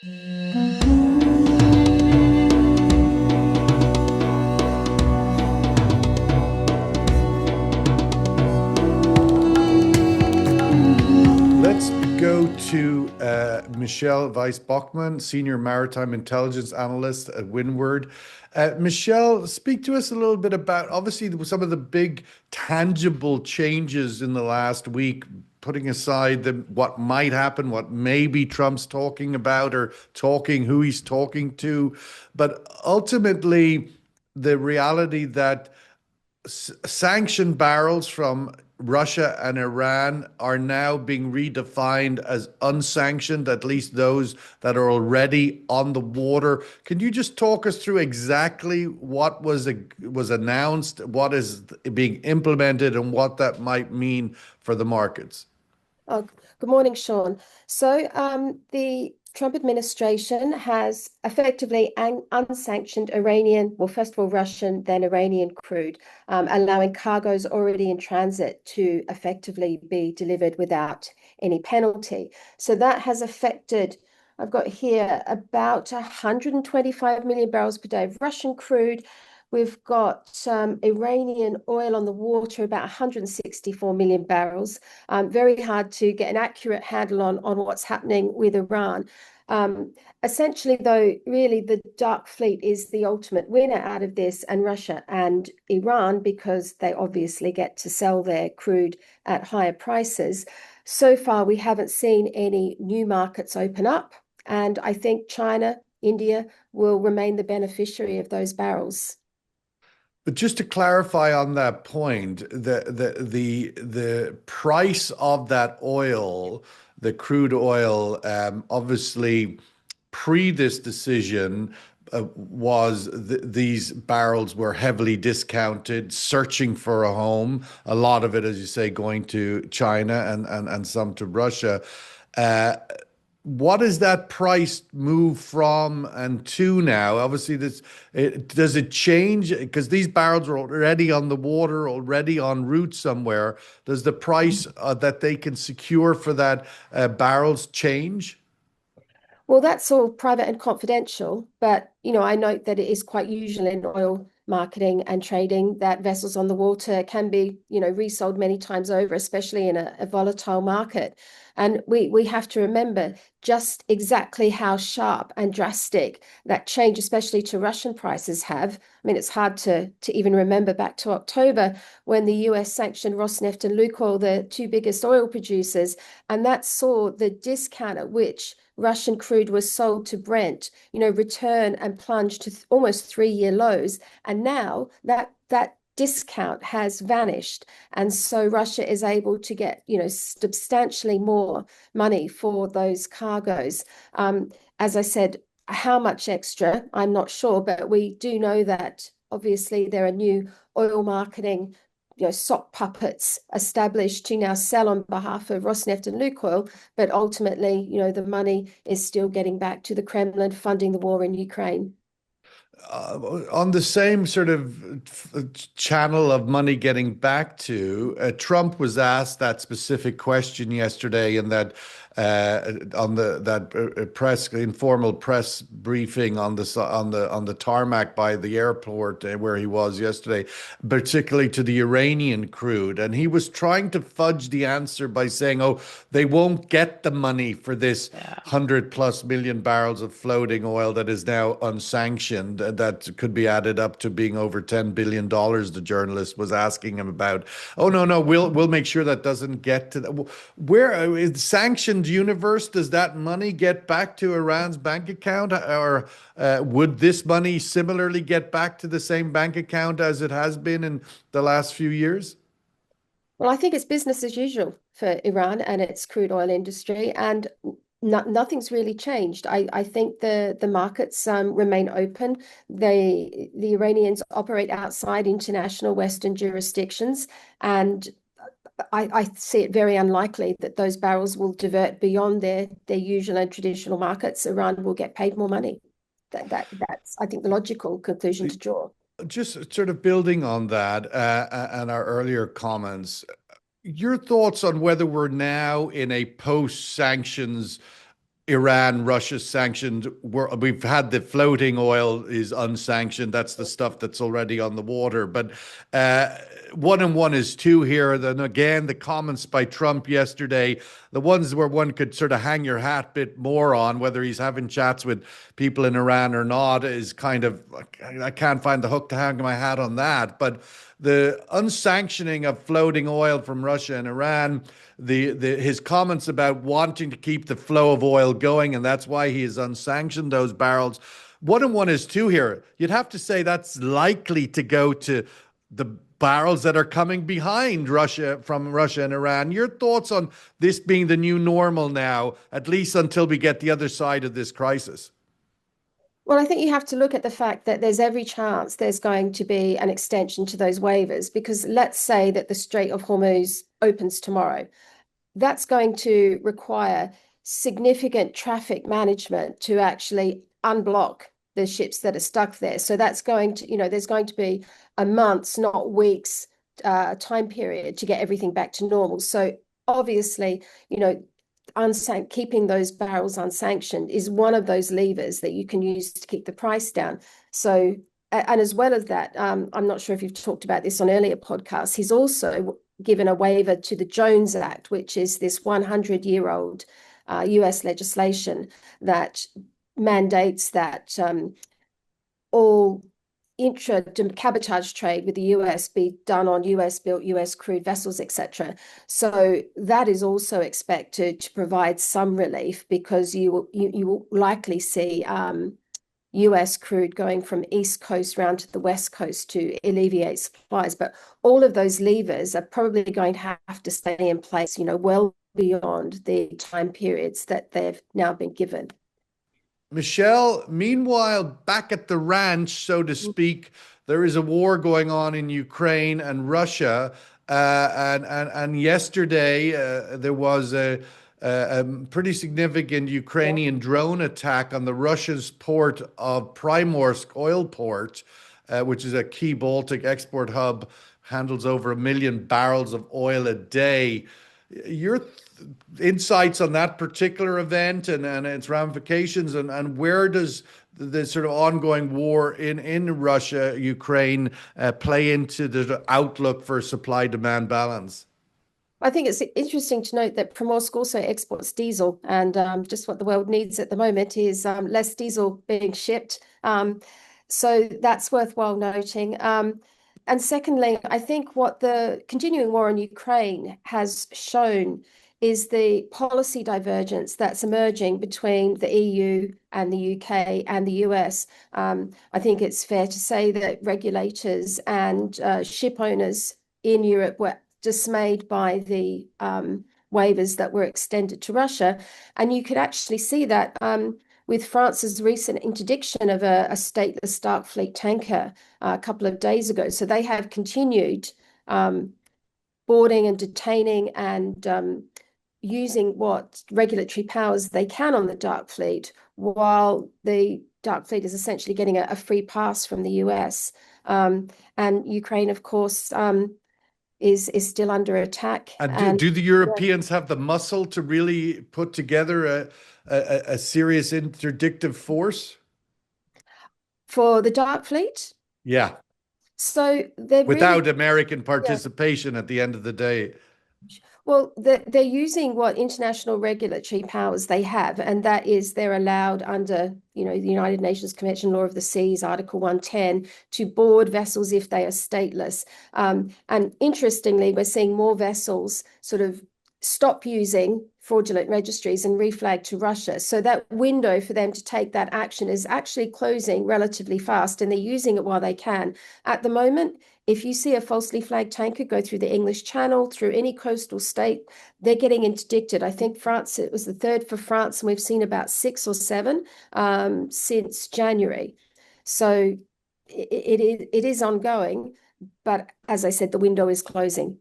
Let's go to Michelle Weiss Bockmann, Senior Maritime Intelligence Analyst at Windward. Michelle, speak to us a little bit about obviously some of the big tangible changes in the last week, putting aside what might happen, what maybe Trump's talking about or talking, who he's talking to, but ultimately the reality that sanctioned barrels from Russia and Iran are now being redefined as unsanctioned, at least those that are already on the water. Can you just talk us through exactly what was announced, what is being implemented, and what that might mean for the markets? Oh, good morning, Sean. The Trump administration has effectively unsanctioned Iranian, well, first of all, Russian, then Iranian crude, allowing cargoes already in transit to effectively be delivered without any penalty. So that has affected, I've got here about 125 million barrels per day of Russian crude. We've got Iranian oil on the water, about 164 million barrels. Very hard to get an accurate handle on what's happening with Iran. Essentially, though, really the dark fleet is the ultimate winner out of this, and Russia and Iran, because they obviously get to sell their crude at higher prices. So far, we haven't seen any new markets open up, and I think China, India will remain the beneficiary of those barrels. But just to clarify on that point, the price of that oil, the crude oil, obviously pre this decision, was these barrels were heavily discounted, searching for a home. A lot of it, as you say, going to China and some to Russia. Uh, what is that price move from and to now? Obviously, does it change? Because these barrels are already on the water, already en route somewhere. Does the price that they can secure for that barrels change? Well, that's all private and confidential, but I note that it is quite usual in oil marketing and trading that vessels on the water can be, resold many times over, especially in a volatile market. And we have to remember just exactly how sharp and drastic that change, especially to Russian prices, have. I mean, it's hard to even remember back to October when the US sanctioned Rosneft and Lukoil, the two biggest oil producers, and that saw the discount at which Russian crude was sold to Brent, return and plunge to almost 3-year lows. And now that discount has vanished. And so Russia is able to get, substantially more money for those cargoes. As I said, how much extra, I'm not sure, but we do know that obviously there are new oil marketing sock puppets established to now sell on behalf of Rosneft and Lukoil, but ultimately, the money is still getting back to the Kremlin funding the war in Ukraine. On the same sort of channel of money getting back to, Trump was asked that specific question yesterday in that on that press informal press briefing on the tarmac by the airport where he was yesterday, particularly to the Iranian crude, and he was trying to fudge the answer by saying, "Oh, they won't get the money for this 100+ million barrels of floating oil that is now unsanctioned, that could be added up to being over $10 billion." The journalist was asking him about. Oh no, no, we'll make sure that doesn't get to that. Where is sanctioned universe? Does that money get back to Iran's bank account, or would this money similarly get back to the same bank account as it has been in the last few years? Well, I think it's business as usual for Iran and its crude oil industry, and nothing's really changed. I think the markets remain open. The Iranians operate outside international Western jurisdictions, and I see it very unlikely that those barrels will divert beyond their usual and traditional markets. Iran will get paid more money. That's, I think, the logical conclusion to draw. Just sort of building on that and our earlier comments, your thoughts on whether we're now in a post-sanctions Iran, Russia's sanctioned. We've had the floating oil is unsanctioned. That's the stuff that's already on the water. But uh, one and one is two here. Then again, the comments by Trump yesterday, the ones where one could sort of hang your hat a bit more on, whether he's having chats with people in Iran or not, is kind of, I can't find the hook to hang my hat on that. But the unsanctioning of floating oil from Russia and Iran, the his comments about wanting to keep the flow of oil going, and that's why he has unsanctioned those barrels. One and one is two here. You'd have to say that's likely to go to the barrels that are coming behind Russia from Russia and Iran. Your thoughts on this being the new normal now, at least until we get the other side of this crisis? Well, I think you have to look at the fact that there's every chance there's going to be an extension to those waivers, because let's say that the Strait of Hormuz opens tomorrow. That's going to require significant traffic management to actually unblock the ships that are stuck there. So that's going to, there's going to be a months, not weeks, time period to get everything back to normal. So obviously, keeping those barrels unsanctioned is one of those levers that you can use to keep the price down. So, and as well as that, I'm not sure if you've talked about this on earlier podcasts, he's also given a waiver to the Jones Act, which is this 100-year-old US legislation that mandates that all cabotage trade with the US be done on US built, US crewed vessels, etc. So that is also expected to provide some relief, because you will likely see US crude going from East Coast round to the West Coast to alleviate supplies. But all of those levers are probably going to have to stay in place, well beyond the time periods that they've now been given. Michelle, meanwhile, back at the ranch, so to speak, there is a war going on in Ukraine and Russia. And yesterday there was a pretty significant Ukrainian drone attack on the Russia's port of Primorsk oil port, which is a key Baltic export hub, handles over 1 million barrels of oil a day. Your insights on that particular event and its ramifications, and where does the sort of ongoing war in Russia, Ukraine, play into the outlook for supply demand balance? I think it's interesting to note that Primorsk also exports diesel, and just what the world needs at the moment is less diesel being shipped. So that's worthwhile noting. And secondly, I think what the continuing war in Ukraine has shown is the policy divergence that's emerging between the EU and the UK and the US. I think it's fair to say that regulators and ship owners in Europe were dismayed by the waivers that were extended to Russia. And you could actually see that with France's recent interdiction of a stateless dark fleet tanker a couple of days ago. So they have continued boarding and detaining and using what regulatory powers they can on the dark fleet, while the dark fleet is essentially getting a free pass from the US. And Ukraine, of course, is still under attack. And do the Europeans have the muscle to really put together a serious interdictive force? For the dark fleet? Yeah, So they're without really, American yeah. participation at the end of the day. Well, they're using what international regulatory powers they have, and that is they're allowed under, the United Nations Convention Law of the Seas, Article 110, to board vessels if they are stateless. And interestingly, we're seeing more vessels sort of stop using fraudulent registries and reflag to Russia. So that window for them to take that action is actually closing relatively fast, and they're using it while they can. At the moment, if you see a falsely flagged tanker go through the English Channel, through any coastal state, they're getting interdicted. I think France, it was the third for France, and we've seen about 6 or 7 since January. So it is ongoing, but as I said, the window is closing.